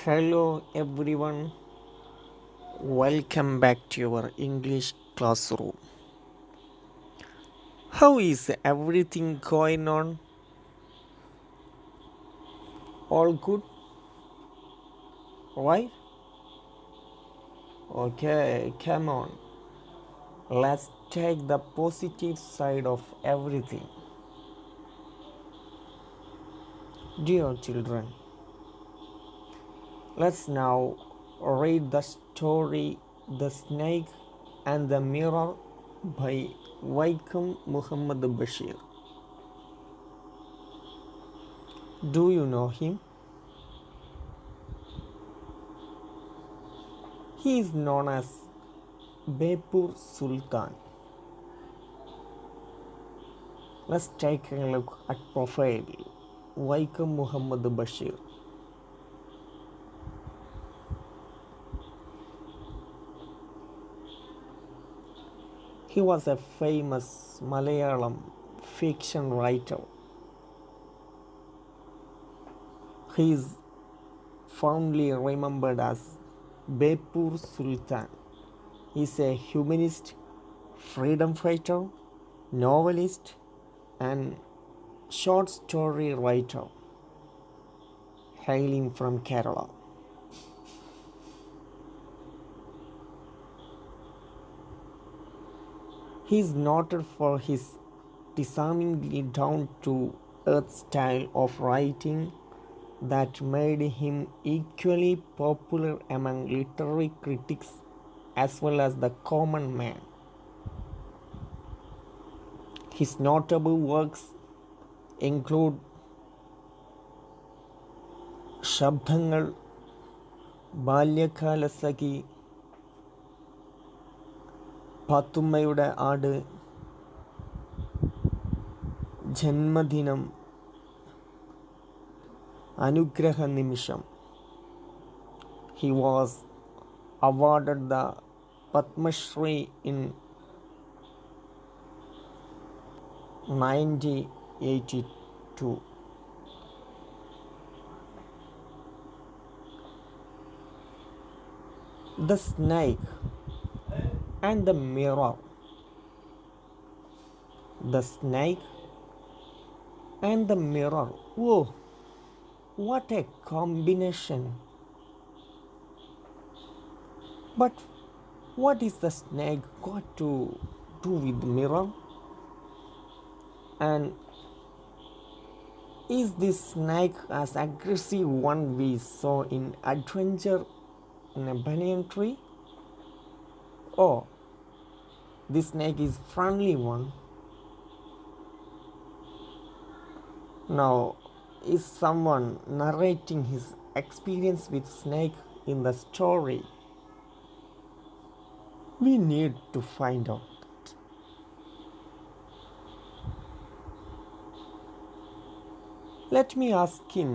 Hello everyone, welcome back to your English classroom. How is everything going on? All good? Right? Okay, come on. Let's take the positive side of everything. Dear children, let's now read the story The Snake and the Mirror by Vaikom Muhammad Bashir. Do you know him? He is known as Bepur Sultan. Let's take a look at profile Vaikom Muhammad Bashir. He was a famous Malayalam fiction writer. He is fondly remembered as Bepur Sultan. He is a humanist, freedom fighter, novelist, and short story writer hailing from Kerala. He is noted for his disarmingly down to earth style of writing that made him equally popular among literary critics as well as the common man. His notable works include ശബ്ദങ്ങൾ, ബാല്യകാലസഖി, പാത്തുമ്മയുടെ ആട്, ജന്മദിനം, അനുഗ്രഹ നിമിഷം. He was awarded the Padma Shri in 1982. The Snake and the Mirror. The Snake and the Mirror. Whoa, what a combination! But what is the snake got to do with the mirror? And is this snake as aggressive one we saw in Adventure in a banyan tree? Or this snake is friendly one? Now, is someone narrating his experience with snake in the story? We need to find out. Let me ask him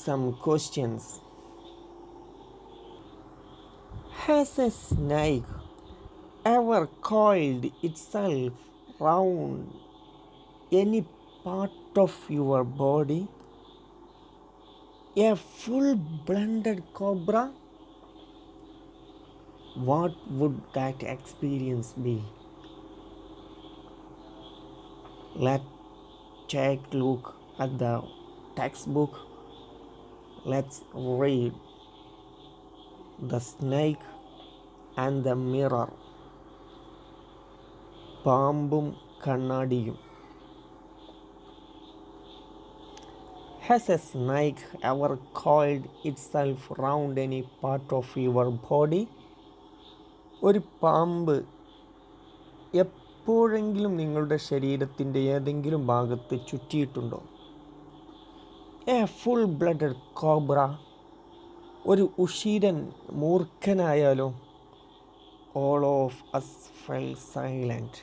some questions. Has a snake ever coiled itself round any part of your body? A full-blooded cobra? What would that experience be? Let's take a look at the textbook. Let's read The Snake and the Mirror. പാമ്പും കണ്ണാടിയും. Has a snake ever coiled itself round any part of your body? ഒരു പാമ്പ് എപ്പോഴെങ്കിലും നിങ്ങളുടെ ശരീരത്തിൻ്റെ ഏതെങ്കിലും ഭാഗത്ത് ചുറ്റിയിട്ടുണ്ടോ? A full blooded cobra, ഒരു ഉഷീരൻ മൂർഖനായാലോ? All of us fell silent,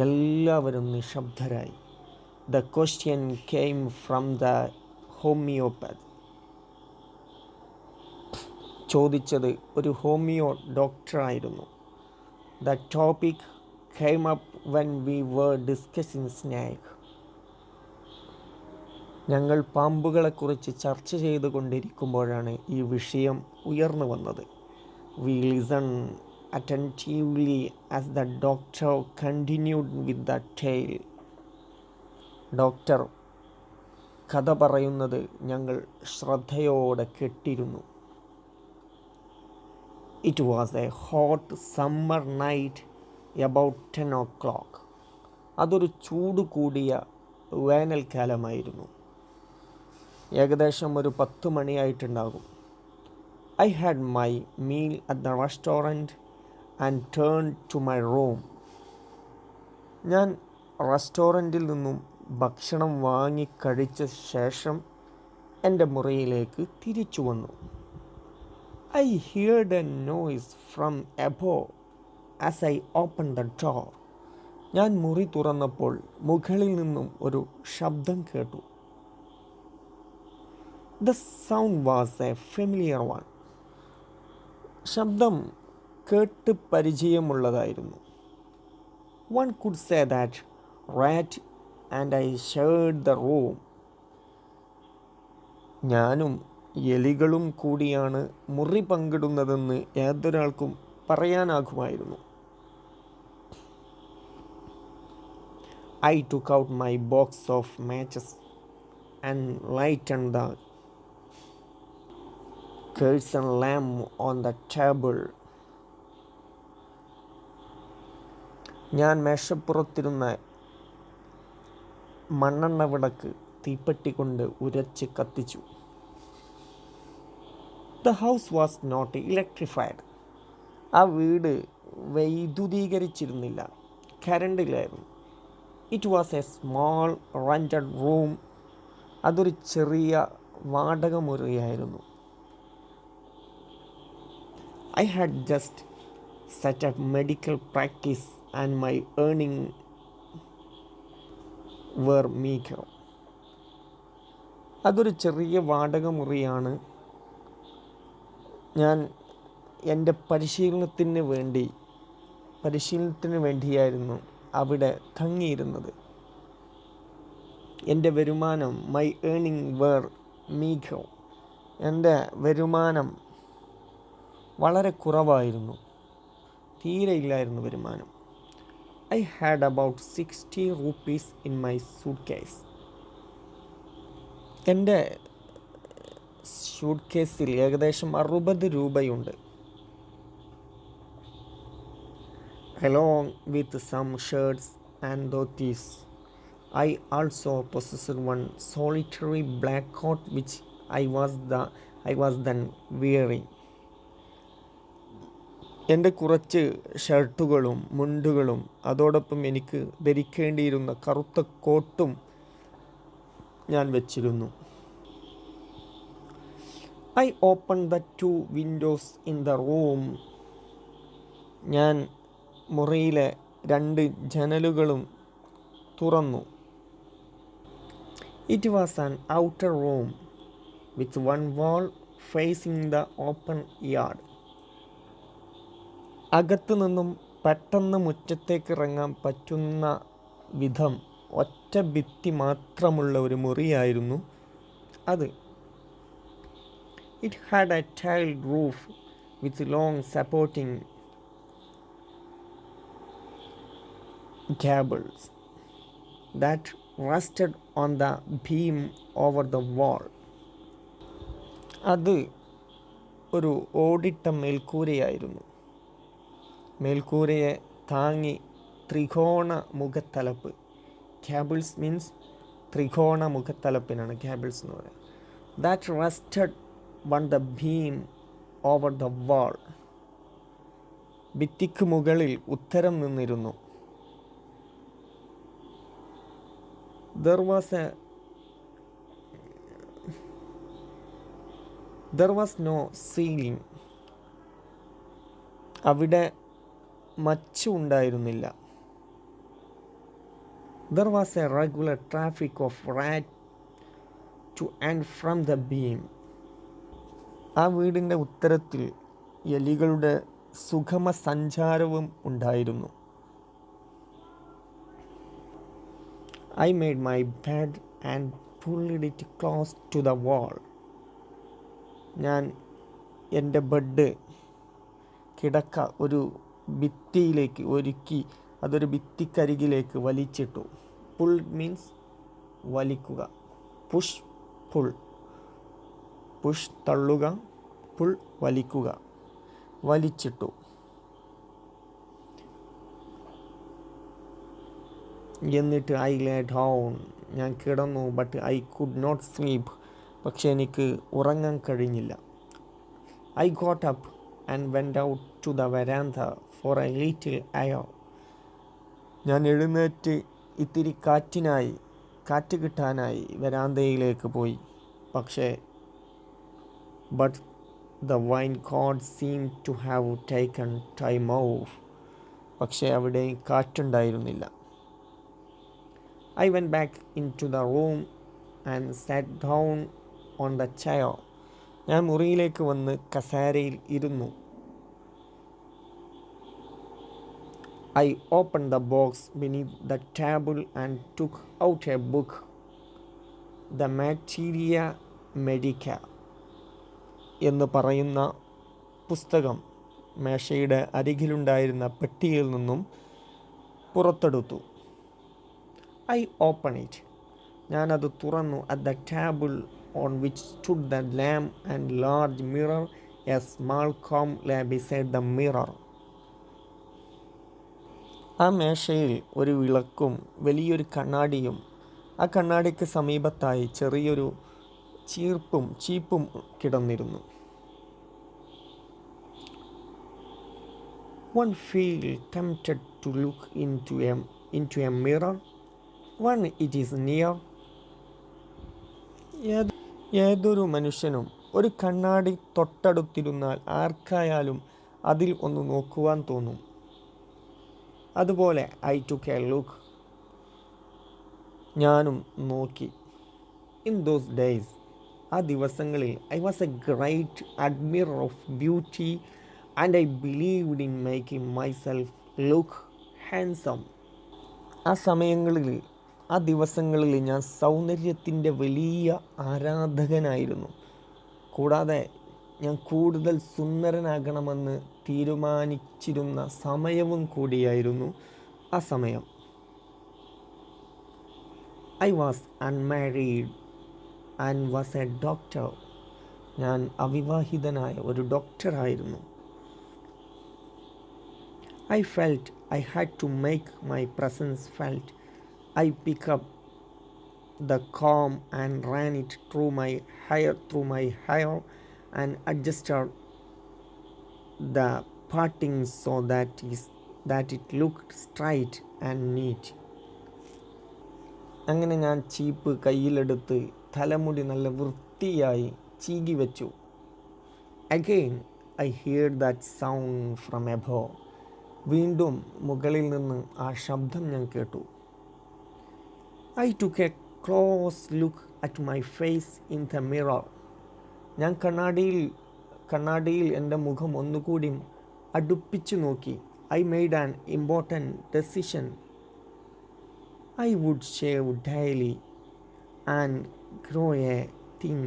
എല്ലാവരും നിശബ്ദരായി. The question came from the homeopath. ചോദിച്ചത് ഒരു homeo ഡോക്ടറായിരുന്നു. The topic came up when we were discussing snake. ഞങ്ങൾ പാമ്പുകളെക്കുറിച്ച് ചർച്ച ചെയ്തുകൊണ്ടിരിക്കുമ്പോഴാണ് ഈ വിഷയം ഉയർന്നു വന്നത്. We listened attentively as the doctor continued with the tale. Doctor കഥ പറയുന്നത് ഞങ്ങൾ ശ്രദ്ധയോടെ കേട്ടിരുന്നു. It was a hot summer night about 10 o'clock. അതൊരു ചൂട് കൂടിയ വേനൽക്കാലമായിരുന്നു. ഏകദേശം ഒരു 10 മണിയായിട്ടുണ്ടാകും. I had my meal at the restaurant and turned to my room. ഞാൻ റെസ്റ്റോറൻറ്റിൽ നിന്നും ഭക്ഷണം വാങ്ങി കഴിച്ച ശേഷം എൻ്റെ മുറിയിലേക്ക് തിരിച്ചു വന്നു. I heard a noise from above as I opened the door. ഞാൻ മുറി തുറന്നപ്പോൾ മുകളിൽ നിന്നും ഒരു ശബ്ദം കേട്ടു. The sound was a familiar one. ശബ്ദം കേട്ട് പരിചയമുള്ളതായിരുന്നു. One could say that rat and I shared the room. ഞാനും എലികളും കൂടിയാണ് മുറി പങ്കിടുന്നതെന്ന് ഏതൊരാൾക്കും പറയാനാകുമായിരുന്നു. I took out my box of matches and lighted the kerosene lamp on the table. ഞാൻ മേശപ്പുറത്തിരുന്ന മണ്ണെണ്ണ വിളക്ക് തീപ്പെട്ടി കൊണ്ട് ഉരച്ച് കത്തിച്ചു. The house was not electrified. ആ വീട് വൈദ്യുതീകരിച്ചിരുന്നില്ല, കരണ്ടിലായിരുന്നു. It was a small rented room. അതൊരു ചെറിയ വാടക മുറിയായിരുന്നു. I had just set up medical practice and my earnings were meager. അതൊരു ചെറിയ വാടക മുറിയാണ്. ഞാൻ എൻ്റെ പരിശീലനത്തിന് വേണ്ടിയായിരുന്നു അവിടെ തങ്ങിയിരുന്നത്. എൻ്റെ വരുമാനം മൈ ഏണിംഗ് വേർ മീഗർ. എൻ്റെ വരുമാനം വളരെ കുറവായിരുന്നു, തീരെ ഇല്ലായിരുന്നു വരുമാനം. I had about 60 rupees in my suitcase. എൻ്റെ ഷൂട്ട് കേസിൽ ഏകദേശം 60 രൂപയുണ്ട്. Along with some shirts and dhotis, I also possessed one solitary black coat which I was then wearing. എൻ്റെ കുറച്ച് ഷർട്ടുകളും മുണ്ടുകളും അതോടൊപ്പം എനിക്ക് ധരിക്കേണ്ടിയിരുന്ന കറുത്ത കോട്ടും ഞാൻ വെച്ചിരുന്നു. I opened the 2 windows in the room. ഞാൻ മുറിയിലെ 2 ജനലുകളും തുറന്നു. It was an outer room with one wall facing the open yard. അകത്തു നിന്നും പെട്ടെന്ന് മുറ്റത്തേക്ക് ഇറങ്ങാൻ പറ്റുന്ന വിധം ഒറ്റ ഭിത്തി മാത്രമുള്ള ഒരു മുറിയായിരുന്നു അത്. It had a tiled roof with long supporting cables that rested on the beam over the wall. അത് ഒരു ഓടിട്ട മേൽക്കൂരയായിരുന്നു. മേൽക്കൂരയെ താങ്ങി ത്രികോണ മുഖത്തലപ്പ്. ക്യാബിൾസ് മീൻസ് ത്രികോണ മുഖത്തലപ്പിനാണ് ക്യാബിൾസ് എന്ന് പറയുന്നത്. That rested on the beam over the wall. ഭിത്തിക്ക് മുകളിൽ ഉത്തരം നിന്നിരുന്നു. There was no ceiling. അവിടെ മച്ച് ഉണ്ടായിരുന്നില്ല. There was a regular traffic of rat to and from the beam. ആ വീടിൻ്റെ ഉത്തരത്തിൽ എലികളുടെ സുഗമ സഞ്ചാരവും ഉണ്ടായിരുന്നു. I made my bed and pulled it close to the wall. ഞാൻ എൻ്റെ ബെഡ് കിടക്ക ഒരു ഭിത്തിയിലേക്ക് ഒരുക്കി അതൊരു ഭിത്തിക്കരികിലേക്ക് വലിച്ചിട്ടു. പുൾ മീൻസ് വലിക്കുക. Push pull. പുഷ് തള്ളുക, പുൾ വലിക്കുക. വലിച്ചിട്ടു. എന്നിട്ട് ഐ ലേ ഡൗൺ. ഞാൻ കിടന്നു. But I could not sleep. പക്ഷെ എനിക്ക് ഉറങ്ങാൻ കഴിഞ്ഞില്ല. I got up and went out to the veranda for a little air. ഞാൻ എഴുന്നേറ്റ് ഇത്തിരി കാറ്റ് കിട്ടാനായി വരാന്തയിലേക്ക് പോയി. പക്ഷേ but the wind god seem to have taken time off. പക്ഷേ അവിടെ കാറ്റുണ്ടായിരുന്നില്ല. I went back into the room and sat down on the chair. ഞാൻ മുറിയിലേക്ക് വന്ന് കസേരയിൽ ഇരുന്നു. I opened the box beneath the table and took out a book, The Materia Medica എന്ന് പറയുന്ന പുസ്തകം മേശയുടെ അരികിലുണ്ടായിരുന്ന പെട്ടിയിൽ നിന്നും പുറത്തെടുത്തു. I opened it. ഞാനത് തുറന്നു. At the table on which stood the lamp and large mirror, a small comb lay beside the mirror. ആ മേശയിൽ ഒരു വിളക്കും വലിയൊരു കണ്ണാടിയും ആ കണ്ണാടിക്ക് സമീപത്തായി ചെറിയൊരു ചീപ്പും കിടന്നിരുന്നു. One feel tempted to look into a mirror when it is near. ഏതൊരു മനുഷ്യനും ഒരു കണ്ണാടി തൊട്ടടുത്തിരുന്നാൽ ആർക്കായാലും അതിൽ ഒന്ന് നോക്കുവാൻ തോന്നും. അതുപോലെ I took a look. ഞാനും നോക്കി. In those days, ആ ദിവസങ്ങളിൽ I was a great admirer of beauty and I believed in making myself look handsome. ആ ദിവസങ്ങളിൽ ഞാൻ സൗന്ദര്യത്തിൻ്റെ വലിയ ആരാധകനായിരുന്നു. കൂടാതെ ഞാൻ കൂടുതൽ സുന്ദരനാകണമെന്ന് തീരുമാനിച്ചിരുന്ന സമയവും കൂടിയായിരുന്നു ആ സമയം. I was unmarried and was a doctor. ഞാൻ അവിവാഹിതനായ ഒരു ഡോക്ടറായിരുന്നു. I felt I had to make my presence felt. I picked up the comb and ran it through my hair and adjusted the parting so that it looked straight and neat. അങ്ങനെ ഞാൻ ചീപ്പ് കയ്യിലെടുത്ത് തലമുടി നല്ല വൃത്തിയായി ചീകി വെച്ചു. Again I heard that sound from above. വീണ്ടും മുകളിൽ നിന്ന് ആ ശബ്ദം ഞാൻ കേട്ടു. I took a close look at my face in the mirror. ഞാൻ കണ്ണാടിയിൽ എൻ്റെ മുഖം ഒന്നുകൂടി അടുപ്പിച്ചു നോക്കി. I made an important decision. I would shave daily and grow a thin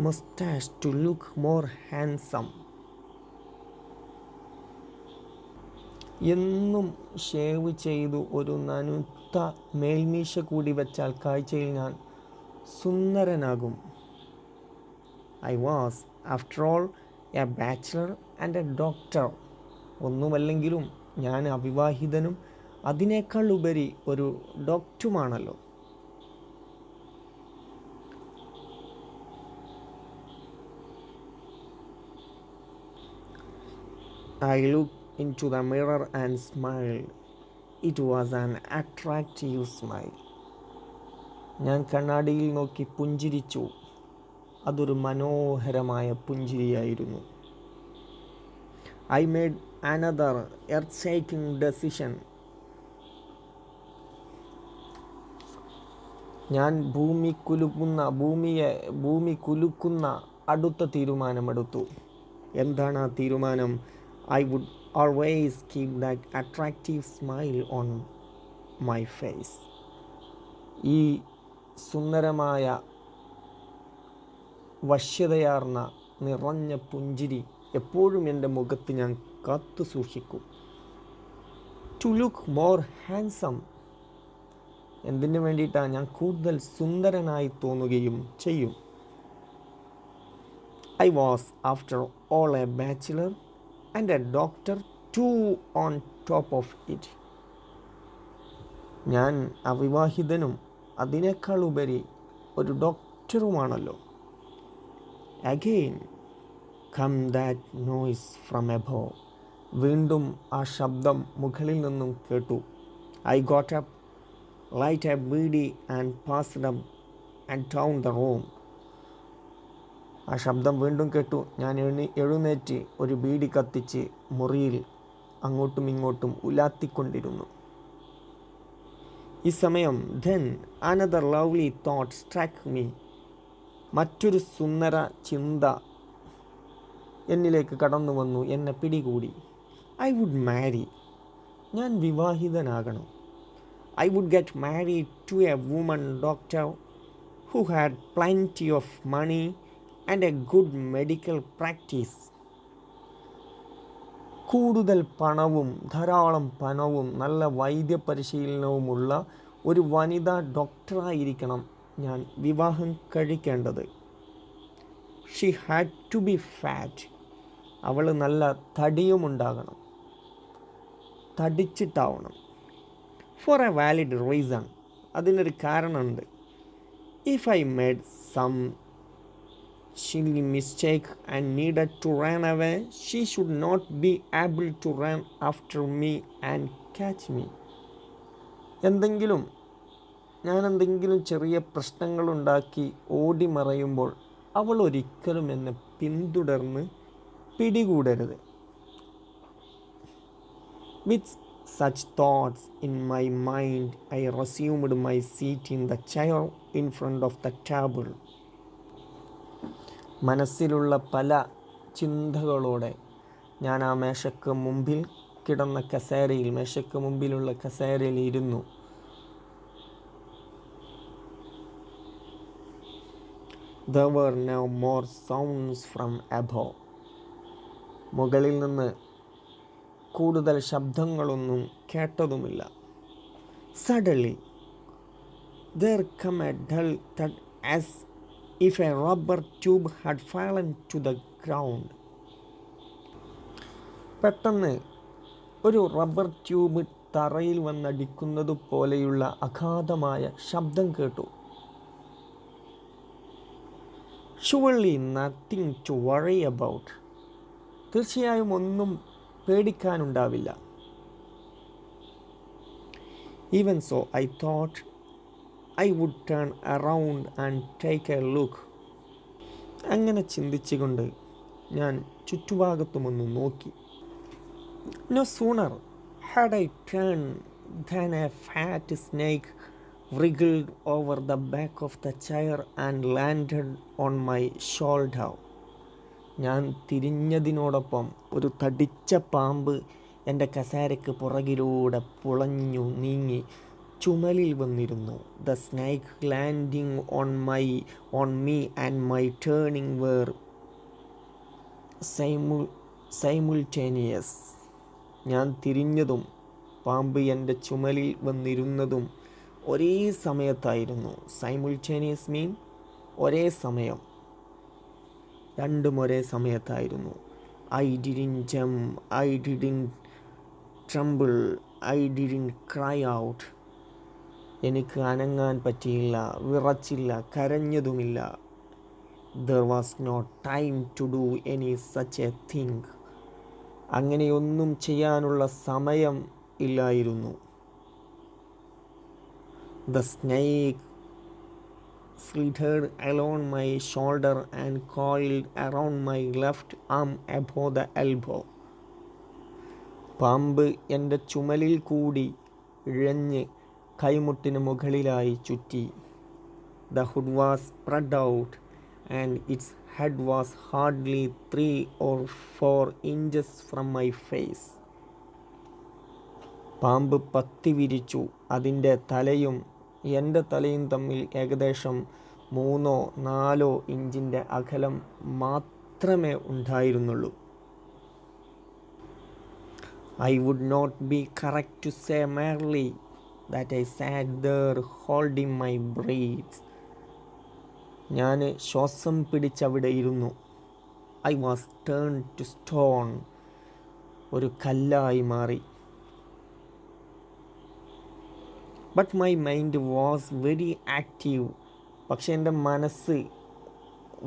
mustache to look more handsome. എന്നും ഷേവ് ചെയ്തു ഒരു നനുത്ത മേൽമീശ കൂടി വെച്ചാൽ കാഴ്ചയിൽ ഞാൻ സുന്ദരനാകും. I was, after all, a bachelor and a doctor. ഒന്നുമല്ലെങ്കിലും ഞാൻ അവിവാഹിതനും അതിനേക്കാൾ ഉപരി ഒരു ഡോക്ടറുമാണല്ലോ. I looked into the mirror and smiled. It was an attractive smile. ഞാൻ കണ്ണാടിയിൽ നോക്കി പുഞ്ചിരിച്ചു. അതൊരു മനോഹരമായ പുഞ്ചിരിയായിരുന്നു. I made another earth-shaking decision. ഞാൻ ഭൂമി കുലുക്കുന്ന അടുത്ത തീരുമാനമെടുത്തു. എന്താണ് ആ തീരുമാനം? I would always keep that attractive smile on my face. ഈ സുന്ദരമായ വശ്യതയാർന്ന നിറഞ്ഞ പുഞ്ചിരി എപ്പോഴും എൻ്റെ മുഖത്ത് ഞാൻ കാത്തു സൂക്ഷിക്കും. ടു ലുക്ക് മോർ ഹാൻസം, എന്തിനു വേണ്ടിയിട്ടാണ്? ഞാൻ കൂടുതൽ സുന്ദരനായി തോന്നുകയും ചെയ്യും. I was after all a bachelor and a doctor too on top of it. ഞാൻ അവിവാഹിതനും അതിനേക്കാൾ ഉപരി ഒരു ഡോക്ടറുമാണല്ലോ. Again come that noise from above. വീണ്ടും ആ ശബ്ദം മുകളിൽ നിന്നും കേട്ടു. I got up, light a beedi and passed up and down the room. ആ ശബ്ദം വീണ്ടും കേട്ടു. ഞാൻ എഴുന്നേറ്റ് ഒരു ബീഡി കത്തിച്ച് മുറിയിൽ അങ്ങോട്ടും ഇങ്ങോട്ടും ഉലാത്തിക്കൊണ്ടിരുന്നു. ഈ സമയം then another lovely thought struck me. മറ്റൊരു സുന്ദര ചിന്ത എന്നിലേക്ക് കടന്നു വന്നു, എന്നെ പിടികൂടി. ഐ വുഡ് മാരി, ഞാൻ വിവാഹിതനാകണം. I would get married to a woman doctor who had plenty of money and a good medical practice. കൂടുതൽ പണവും ധാരാളം പണവും നല്ല വൈദ്യപരിശീലനവുമുള്ള ഒരു വനിതാ ഡോക്ടറായിരിക്കണം ഞാൻ വിവാഹം കഴിക്കേണ്ടത്. She had to be fat. അവൾ നല്ല തടിയുമുണ്ടാകണം, തടിച്ചിട്ടാവണം. ഫോർ എ വാലിഡ് റീസൺ, അതിനൊരു കാരണമുണ്ട്. If I made some silly mistake and needed to run away, she should not be able to run after me and catch me. ഞാൻ എന്തെങ്കിലും ചെറിയ പ്രശ്നങ്ങളുണ്ടാക്കി ഓടി മറയുമ്പോൾ അവൾ ഒരിക്കലും എന്നെ പിന്തുടർന്ന് പിടികൂടരുത്. വിത്ത് such thoughts in my mind, I resumed my seat in the chair in front of the table. മനസ്സിലുള്ള പല ചിന്തകളോടെ ഞാൻ ആ മേശയ്ക്ക് മുമ്പിൽ കിടന്ന കസേരയിൽ, മേശയ്ക്ക് മുമ്പിലുള്ള കസേരയിൽ ഇരുന്നു. There were no more sounds from above. മുകളിൽ നിന്ന് കൂടുതൽ ശബ്ദങ്ങളൊന്നും കേട്ടതുമില്ല. Suddenly there came a dull thud as if a rubber tube had fallen to the ground. പെട്ടെന്ന് ഒരു റബ്ബർ ട്യൂബ് തറയിൽ വന്നടിക്കുന്നത് പോലെയുള്ള അഗാധമായ ശബ്ദം കേട്ടു. Surely nothing to worry about. തീർച്ചയായും ഒന്നും പേടിക്കാനുണ്ടാവില്ല. Even so, I thought I would turn around and take a look. അങ്ങനെ ചിന്തിച്ചുകൊണ്ട് ഞാൻ ചുറ്റുഭാഗത്തുമൊന്ന് നോക്കി. No sooner had I turned than a fat snake wriggled over the back of the chair and landed on my shoulder. ഞാൻ തിരിഞ്ഞതിനോടൊപ്പം ഒരു തടിച്ച പാമ്പ് എൻ്റെ കസേരയ്ക്ക് പുറകിലൂടെ പുളഞ്ഞു നീങ്ങി ചുമലിൽ വന്നിരുന്നു. The snake landing on me and my turning were simultaneous. ഞാൻ തിരിഞ്ഞതും പാമ്പ് എൻ്റെ ചുമലിൽ വന്നിരുന്നതും ഒരേ സമയത്തായിരുന്നു. Simultaneous mean ഒരേ സമയം, രണ്ടും ഒരേ സമയത്തായിരുന്നു. I didn't jump, I didn't tremble, I didn't cry out. എനിക്ക് അനങ്ങാൻ പറ്റിയില്ല, വിറച്ചില്ല, കരഞ്ഞതുമില്ല. There was no time to do any such a thing. അങ്ങനെയൊന്നും ചെയ്യാനുള്ള സമയം ഇല്ലായിരുന്നു. The snake slithered along my shoulder and coiled around my left arm above the elbow. പാമ്പ് എൻ്റെ ചുമലിൽ കൂടി ഇഴഞ്ഞ് കൈമുട്ടിന് മുകളിലായി ചുറ്റി. The hood was spread out and its head was hardly 3 or 4 inches from my face. പാമ്പ് പത്തി വിരിച്ചു. അതിൻ്റെ തലയും എൻ്റെ തലയും തമ്മിൽ ഏകദേശം 3-4 ഇഞ്ചിൻ്റെ അകലം മാത്രമേ ഉണ്ടായിരുന്നുള്ളൂ. I would not be correct to say merely that I sat there holding my breath. ഞാൻ ശ്വാസം പിടിച്ചവിടെ ഇരുന്നു. I was turned to stone. ഒരു കല്ലായി മാറി. But my mind was very active. പക്ഷെ എൻ്റെ മനസ്സ്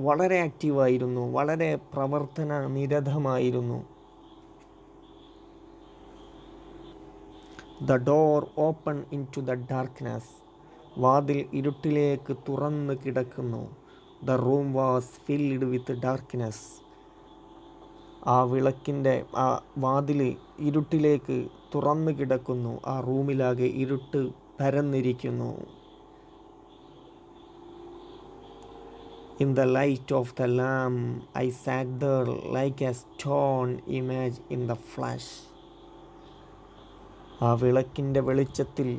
വളരെ ആക്റ്റീവായിരുന്നു, വളരെ പ്രവർത്തന നിരതമായിരുന്നു. The door opened into the darkness. വാതിൽ ഇരുട്ടിലേക്ക് തുറന്നു കിടക്കുന്നു. The room was filled with darkness. ആ വിളക്കിൻ്റെ ആ വാതിൽ ഇരുട്ടിലേക്ക് തുറന്നു കിടക്കുന്നു. ആ റൂമിലാകെ ഇരുട്ട് പരന്നിരിക്കുന്നു. In the light of the lamp, I sat there like a stone image in the flesh. ആ വിളക്കിൻ്റെ വെളിച്ചത്തിൽ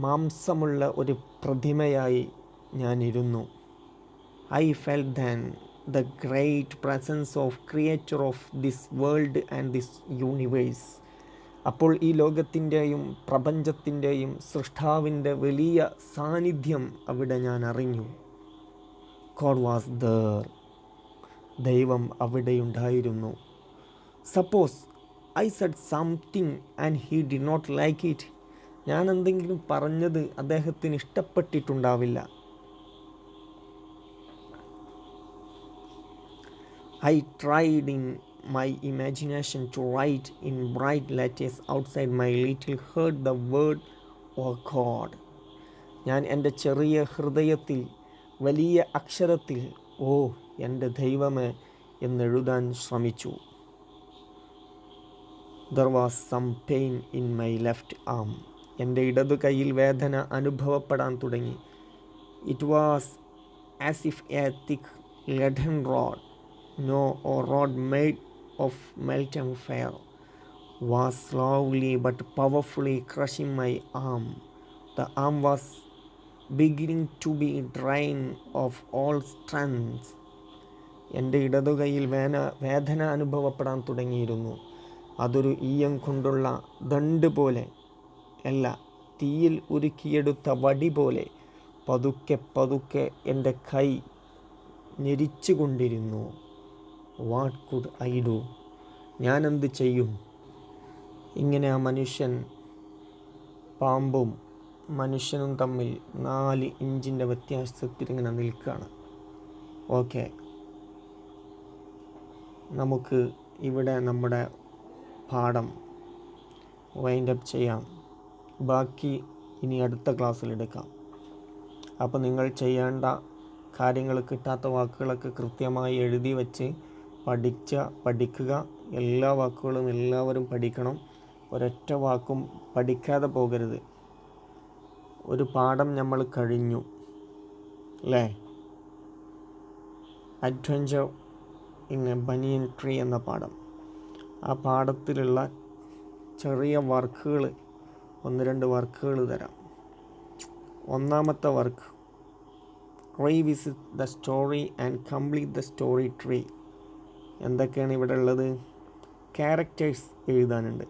മാംസമുള്ള ഒരു പ്രതിമയായി ഞാനിരുന്നു. I felt then the great presence of Creator of this world and this universe. അപ്പോൾ ഈ ലോകത്തിൻ്റെയും പ്രപഞ്ചത്തിൻ്റെയും സൃഷ്ടാവിൻ്റെ വലിയ സാന്നിധ്യം അവിടെ ഞാൻ അറിഞ്ഞു. God was there. ദൈവം അവിടെയുണ്ടായിരുന്നു. Suppose I said something and he did not like it. ഞാൻ എന്തെങ്കിലും പറഞ്ഞത് അദ്ദേഹത്തിന് ഇഷ്ടപ്പെട്ടിട്ടുണ്ടാവില്ല. I tried in my imagination to write in bright letters outside my little heart the word "Oh God." ഞാൻ എൻ്റെ ചെറിയ ഹൃദയത്തിൽ വലിയ അക്ഷരത്തിൽ "ഓ എൻ്റെ ദൈവമേ" എന്നെഴുതാൻ ശ്രമിച്ചു. There was some pain in my left arm. എൻ്റെ ഇടതു കൈയിൽ വേദന അനുഭവപ്പെടാൻ തുടങ്ങി. It was as if a thick leaden rod, or rod made of melted fire, was slowly but powerfully crushing my arm. The arm was beginning to be drained of all strength. എൻ്റെ ഇടതു കൈയിൽ വേദന അനുഭവപ്പെടാൻ തുടങ്ങിയിരുന്നു. അതൊരു ഈയം കൊണ്ടുള്ള ദണ്ട് പോലെ അല്ല, തീയിൽ ഉരുക്കിയെടുത്ത വടി പോലെ പതുക്കെ പതുക്കെ എൻ്റെ കൈ ഞെരിച്ചു കൊണ്ടിരുന്നു. What could I do? ഞാനെന്ത് ചെയ്യും? ഇങ്ങനെ ആ മനുഷ്യൻ, പാമ്പും മനുഷ്യനും തമ്മിൽ 4 ഇഞ്ചിൻ്റെ വ്യത്യാസത്തിൽ ഇങ്ങനെ നിൽക്കുകയാണ്. ഓക്കെ, നമുക്ക് ഇവിടെ നമ്മുടെ പാഠം വൈൻഡ് അപ്പ് ചെയ്യാം. ബാക്കി ഇനി അടുത്ത ക്ലാസ്സിൽ എടുക്കാം. അപ്പോൾ നിങ്ങൾ ചെയ്യേണ്ട കാര്യങ്ങൾ, കിട്ടാത്ത വാക്കുകളൊക്കെ കൃത്യമായി എഴുതി വെച്ച് പഠിക്കുക. എല്ലാ വാക്കുകളും എല്ലാവരും പഠിക്കണം. ഒരൊറ്റ വാക്കും പഠിക്കാതെ പോകരുത്. ഒരു പാഠം നമ്മൾ കഴിഞ്ഞു അല്ലേ? Adventure in A banian tree എന്ന പാഠം. ആ പാഠത്തിലുള്ള ചെറിയ വർക്കുകൾ, 1-2 വർക്കുകൾ തരാം. ഒന്നാമത്തെ work, revisit the story and complete the story tree. എന്തൊക്കെയാണ് ഇവിടെ ഉള്ളത്? ക്യാരക്ടേഴ്സ് എഴുതാനുണ്ട്.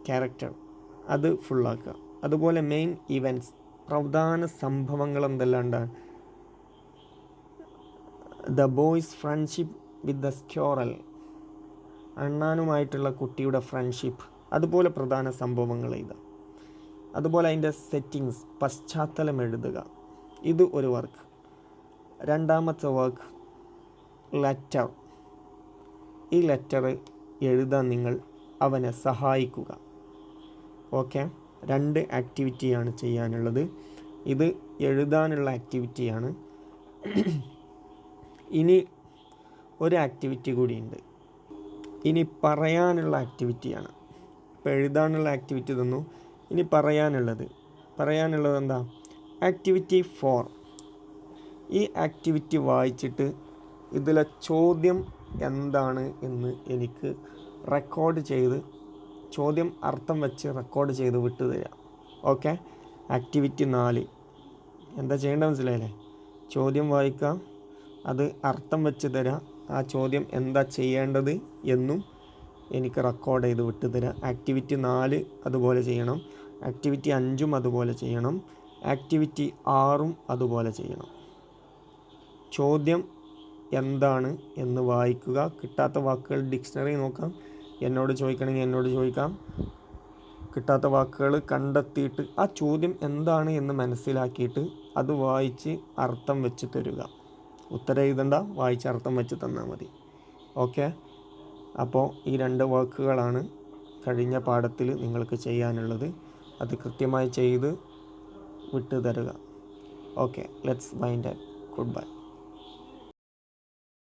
ക്യാരക്ടർ അത് ഫുള്ളാക്കുക. അതുപോലെ മെയിൻ ഇവൻറ്റ്സ്, പ്രധാന സംഭവങ്ങൾ എന്തെല്ലാം ഉണ്ട്? The boy's friendship with the squirrel, അണ്ണാനുമായിട്ടുള്ള കുട്ടിയുടെ ഫ്രണ്ട്ഷിപ്പ്, അതുപോലെ പ്രധാന സംഭവങ്ങൾ എഴുതുക. അതുപോലെ അതിൻ്റെ സെറ്റിങ്സ്, പശ്ചാത്തലം എഴുതുക. ഇത് ഒരു വർക്ക്. രണ്ടാമത്തെ വർക്ക്, ലെറ്റർ. ഈ ലെറ്റർ എഴുതാൻ നിങ്ങൾ അവനെ സഹായിക്കുക. ഓക്കെ, 2 ആക്ടിവിറ്റിയാണ് ചെയ്യാനുള്ളത്. ഇത് എഴുതാനുള്ള ആക്ടിവിറ്റിയാണ്. ഇനി ഒരു ആക്ടിവിറ്റി കൂടിയുണ്ട്. ഇനി പറയാനുള്ള ആക്ടിവിറ്റിയാണ്. ഇപ്പോൾ എഴുതാനുള്ള ആക്ടിവിറ്റി തന്നു. ഇനി പറയാനുള്ളത് എന്താ? ആക്ടിവിറ്റി 4. ഈ ആക്ടിവിറ്റി വായിച്ചിട്ട് ഇതിലെ ചോദ്യം എന്താണ് എന്ന് എനിക്ക് റെക്കോർഡ് ചെയ്ത്, ചോദ്യം അർത്ഥം വെച്ച് റെക്കോർഡ് ചെയ്ത് വിട്ടു തരാം. ഓക്കെ, ആക്ടിവിറ്റി 4 എന്താ ചെയ്യേണ്ടത് മനസ്സിലായില്ലേ? ചോദ്യം വായിക്കാം, അത് അർത്ഥം വെച്ച് തരാം, ആ ചോദ്യം എന്താ ചെയ്യേണ്ടത് എന്നും എനിക്ക് റെക്കോർഡ് ചെയ്ത് വിട്ടു തരാം. ആക്ടിവിറ്റി 4 അതുപോലെ ചെയ്യണം. ആക്ടിവിറ്റി 5 അതുപോലെ ചെയ്യണം. ആക്ടിവിറ്റി 6 അതുപോലെ ചെയ്യണം. ചോദ്യം എന്താണ് എന്ന് വായിക്കുക. കിട്ടാത്ത വാക്കുകൾ ഡിക്ഷണറി നോക്കാം. എന്നോട് ചോദിക്കണമെങ്കിൽ എന്നോട് ചോദിക്കാം. കിട്ടാത്ത വാക്കുകൾ കണ്ടെത്തിയിട്ട് ആ ചോദ്യം എന്താണ് എന്ന് മനസ്സിലാക്കിയിട്ട് അത് വായിച്ച് അർത്ഥം വെച്ച് തരിക. ഉത്തരം എഴുതണ്ട, വായിച്ച് അർത്ഥം വെച്ച് തന്നാൽ മതി. ഓക്കെ. അപ്പോൾ ഈ 2 വർക്കുകളാണ് കഴിഞ്ഞ പാഠത്തിൽ നിങ്ങൾക്ക് ചെയ്യാനുള്ളത്. അത് കൃത്യമായി ചെയ്ത് വിട്ടു തരിക. Okay, let's wind up. Good bye.